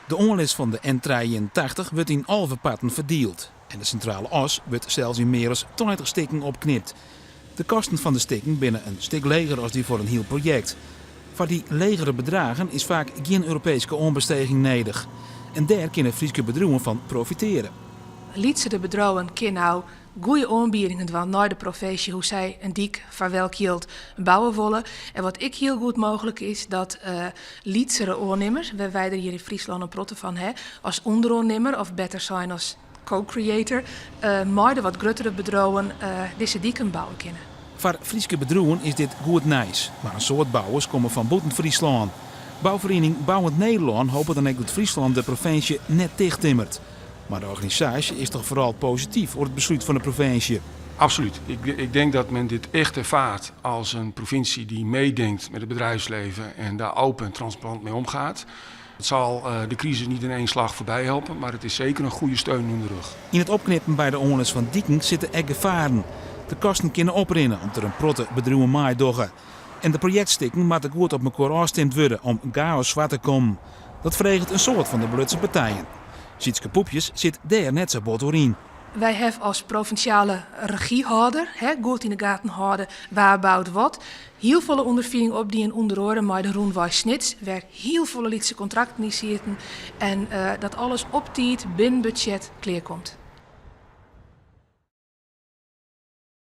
De onlist van de N83 wordt in halve parten verdeeld. En de centrale as wordt zelfs in meer dan 20 stikken opknipt. De kosten van de stikken binnen een stuk leger als die voor een heel project. Voor die legere bedragen is vaak geen Europese onbesteging nodig. En daar kunnen Friese bedrijven van profiteren. Lietse de bedrijven kunnen nou goede aanbiedingen doen naar de provincie hoe zij een dik van welk geld bouwen willen. En wat ik heel goed mogelijk is dat Lietzere ondernemers, waar wij er hier in Friesland een protte van hebben, als onderondernemer of beter zijn als co-creator, maar de wat grotere bedrijven deze dieken bouwen kunnen. Voor Friese bedrijven is dit goed nice, maar een soort bouwers komen van buiten Friesland. Bouwvereniging Bouwend Nederland hoopt dan ook dat Friesland de provincie net dichttimmert. Maar de organisatie is toch vooral positief voor het besluit van de provincie? Absoluut. Ik denk dat men dit echt ervaart als een provincie die meedenkt met het bedrijfsleven en daar open en transparant mee omgaat. Het zal de crisis niet in één slag voorbij helpen, maar het is zeker een goede steun in de rug. In het opknippen bij de onlast van dieken zitten er gevaren. De kosten kunnen oprinnen omdat er een protte bedrijven maai doggen. En de projectstikken moeten goed op elkaar afgestemd worden om chaos zwart te komen. Dat vreegt een soort van de blutse partijen. Sietske Poepjes zit daar net zo bot in. Wij hebben als provinciale regiehouder, goed in de gaten houden waar bouwt wat, heel veel ondervinding op die in onderoren maar de Roenwaai Snits, waar heel veel Lietse contracten in zitten en dat alles op tijd binnen budget klaar komt.